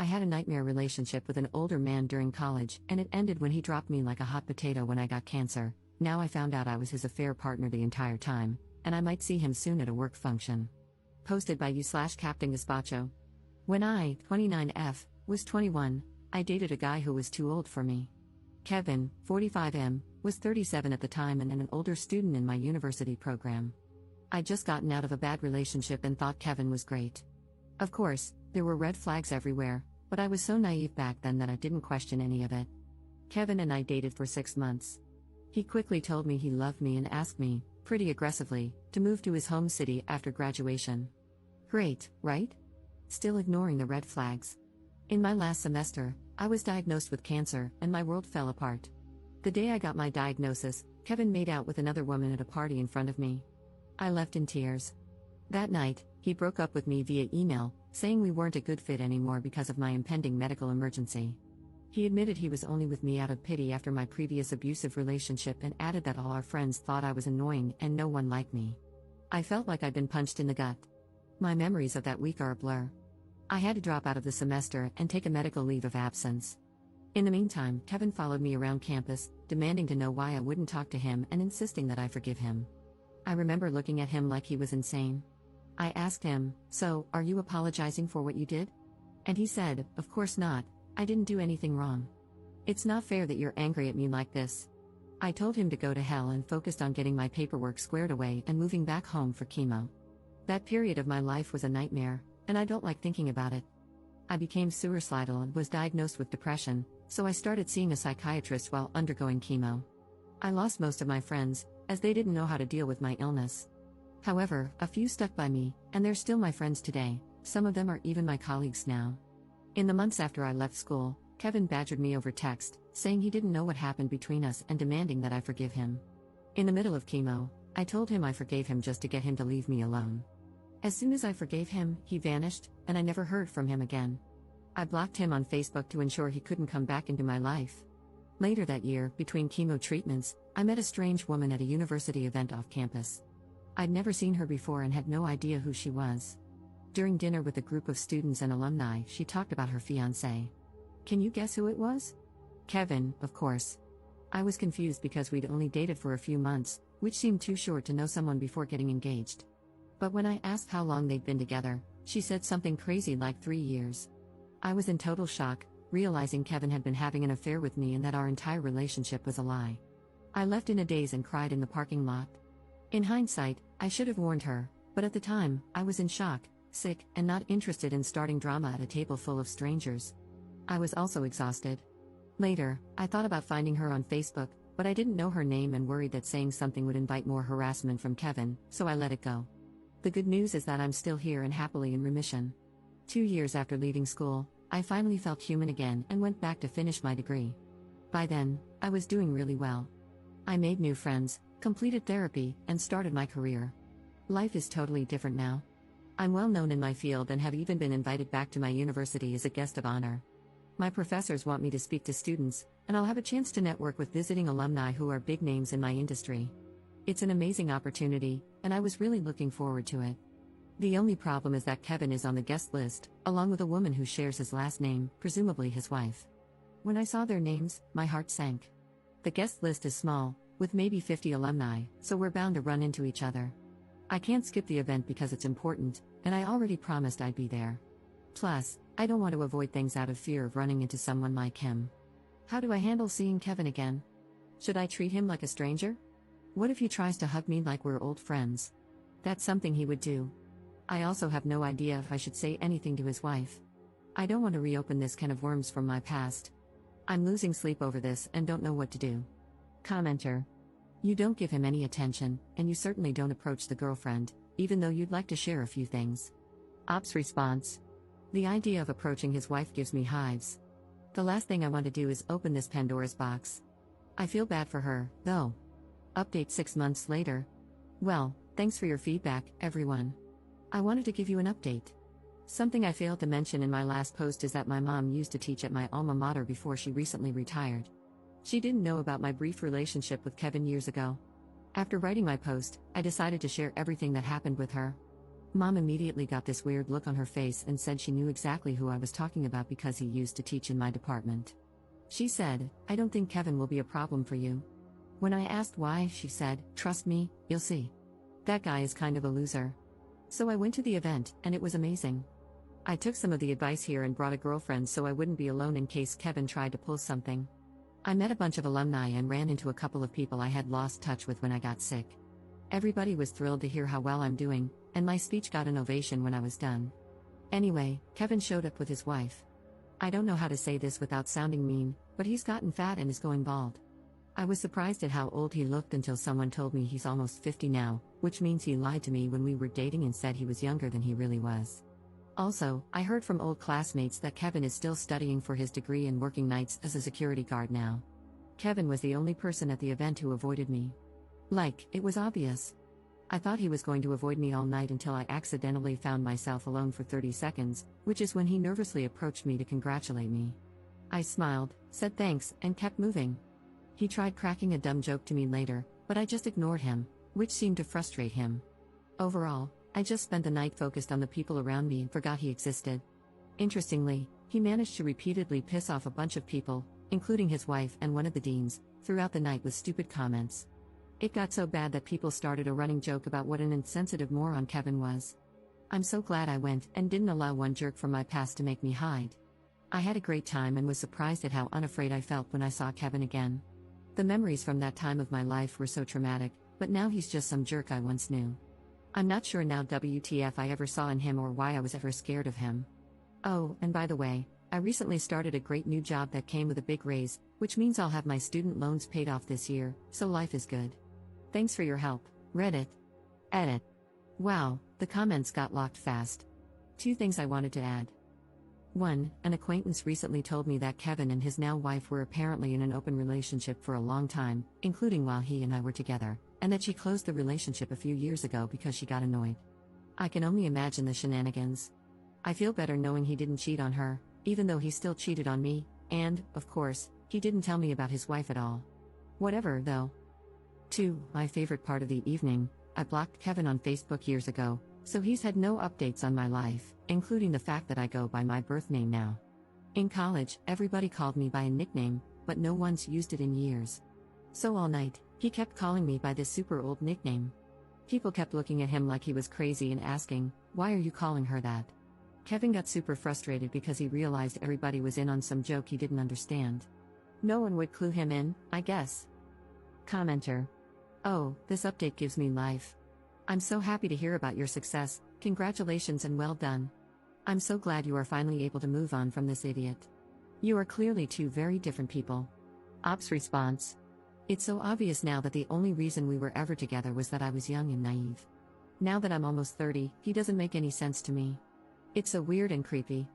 I had a nightmare relationship with an older man during college, and it ended when he dropped me like a hot potato when I got cancer. Now I found out I was his affair partner the entire time, and I might see him soon at a work function. Posted by you/Captain Gazpacho. When I, 29F, was 21, I dated a guy who was too old for me. Kevin, 45M, was 37 at the time and an older student in my university program. I'd just gotten out of a bad relationship and thought Kevin was great. Of course, there were red flags everywhere, but I was so naive back then that I didn't question any of it. Kevin and I dated for 6 months. He quickly told me he loved me and asked me, pretty aggressively, to move to his home city after graduation. Great, right? Still ignoring the red flags. In my last semester, I was diagnosed with cancer, and my world fell apart. The day I got my diagnosis, Kevin made out with another woman at a party in front of me. I left in tears. That night, he broke up with me via email, saying we weren't a good fit anymore because of my impending medical emergency. He admitted he was only with me out of pity after my previous abusive relationship and added that all our friends thought I was annoying and no one liked me. I felt like I'd been punched in the gut. My memories of that week are a blur. I had to drop out of the semester and take a medical leave of absence. In the meantime, Kevin followed me around campus, demanding to know why I wouldn't talk to him and insisting that I forgive him. I remember looking at him like he was insane. I asked him, "So, are you apologizing for what you did?" And he said, "Of course not, I didn't do anything wrong. It's not fair that you're angry at me like this." I told him to go to hell and focused on getting my paperwork squared away and moving back home for chemo. That period of my life was a nightmare, and I don't like thinking about it. I became suicidal and was diagnosed with depression, so I started seeing a psychiatrist while undergoing chemo. I lost most of my friends, as they didn't know how to deal with my illness. However, a few stuck by me, and they're still my friends today. Some of them are even my colleagues now. In the months after I left school, Kevin badgered me over text, saying he didn't know what happened between us and demanding that I forgive him. In the middle of chemo, I told him I forgave him just to get him to leave me alone. As soon as I forgave him, he vanished, and I never heard from him again. I blocked him on Facebook to ensure he couldn't come back into my life. Later that year, between chemo treatments, I met a strange woman at a university event off campus. I'd never seen her before and had no idea who she was. During dinner with a group of students and alumni, she talked about her fiancé. Can you guess who it was? Kevin, of course. I was confused because we'd only dated for a few months, which seemed too short to know someone before getting engaged. But when I asked how long they'd been together, she said something crazy like 3 years. I was in total shock, realizing Kevin had been having an affair with me and that our entire relationship was a lie. I left in a daze and cried in the parking lot. In hindsight, I should have warned her, but at the time, I was in shock, sick, and not interested in starting drama at a table full of strangers. I was also exhausted. Later, I thought about finding her on Facebook, but I didn't know her name and worried that saying something would invite more harassment from Kevin, so I let it go. The good news is that I'm still here and happily in remission. 2 years after leaving school, I finally felt human again and went back to finish my degree. By then, I was doing really well. I made new friends, completed therapy, and started my career. Life is totally different now. I'm well known in my field and have even been invited back to my university as a guest of honor. My professors want me to speak to students, and I'll have a chance to network with visiting alumni who are big names in my industry. It's an amazing opportunity, and I was really looking forward to it. The only problem is that Kevin is on the guest list, along with a woman who shares his last name, presumably his wife. When I saw their names, my heart sank. The guest list is small, with maybe 50 alumni, so we're bound to run into each other. I can't skip the event because it's important, and I already promised I'd be there. Plus, I don't want to avoid things out of fear of running into someone like him. How do I handle seeing Kevin again? Should I treat him like a stranger? What if he tries to hug me like we're old friends? That's something he would do. I also have no idea if I should say anything to his wife. I don't want to reopen this can of worms from my past. I'm losing sleep over this and don't know what to do. Commenter. You don't give him any attention, and you certainly don't approach the girlfriend, even though you'd like to share a few things. Ops response. The idea of approaching his wife gives me hives. The last thing I want to do is open this Pandora's box. I feel bad for her, though. Update 6 months later. Well, thanks for your feedback, everyone. I wanted to give you an update. Something I failed to mention in my last post is that my mom used to teach at my alma mater before she recently retired. She didn't know about my brief relationship with Kevin years ago. After writing my post, I decided to share everything that happened with her. Mom immediately got this weird look on her face and said she knew exactly who I was talking about because he used to teach in my department. She said, "I don't think Kevin will be a problem for you." When I asked why, she said, "Trust me, you'll see. That guy is kind of a loser." So I went to the event, and it was amazing. I took some of the advice here and brought a girlfriend so I wouldn't be alone in case Kevin tried to pull something. I met a bunch of alumni and ran into a couple of people I had lost touch with when I got sick. Everybody was thrilled to hear how well I'm doing, and my speech got an ovation when I was done. Anyway, Kevin showed up with his wife. I don't know how to say this without sounding mean, but he's gotten fat and is going bald. I was surprised at how old he looked until someone told me he's almost 50 now, which means he lied to me when we were dating and said he was younger than he really was. Also, I heard from old classmates that Kevin is still studying for his degree and working nights as a security guard now. Kevin was the only person at the event who avoided me. Like, it was obvious. I thought he was going to avoid me all night until I accidentally found myself alone for 30 seconds, which is when he nervously approached me to congratulate me. I smiled, said thanks, and kept moving. He tried cracking a dumb joke to me later, but I just ignored him, which seemed to frustrate him. Overall, I just spent the night focused on the people around me and forgot he existed. Interestingly, he managed to repeatedly piss off a bunch of people, including his wife and one of the deans, throughout the night with stupid comments. It got so bad that people started a running joke about what an insensitive moron Kevin was. I'm so glad I went and didn't allow one jerk from my past to make me hide. I had a great time and was surprised at how unafraid I felt when I saw Kevin again. The memories from that time of my life were so traumatic, but now he's just some jerk I once knew. I'm not sure now WTF I ever saw in him or why I was ever scared of him. Oh, and by the way, I recently started a great new job that came with a big raise, which means I'll have my student loans paid off this year, so life is good. Thanks for your help, Reddit. Edit. Wow, the comments got locked fast. 2 things I wanted to add. 1. An acquaintance recently told me that Kevin and his now wife were apparently in an open relationship for a long time, including while he and I were together, and that she closed the relationship a few years ago because she got annoyed. I can only imagine the shenanigans. I feel better knowing he didn't cheat on her, even though he still cheated on me, and, of course, he didn't tell me about his wife at all. Whatever, though. 2. My favorite part of the evening, I blocked Kevin on Facebook years ago, so he's had no updates on my life, including the fact that I go by my birth name now. In college, everybody called me by a nickname, but no one's used it in years. So all night, he kept calling me by this super old nickname. People kept looking at him like he was crazy and asking, "Why are you calling her that?" Kevin got super frustrated because he realized everybody was in on some joke he didn't understand. No one would clue him in, I guess. Commenter. Oh, this update gives me life. I'm so happy to hear about your success, congratulations and well done. I'm so glad you are finally able to move on from this idiot. You are clearly 2 very different people. Ops response. It's so obvious now that the only reason we were ever together was that I was young and naive. Now that I'm almost 30, he doesn't make any sense to me. It's so weird and creepy.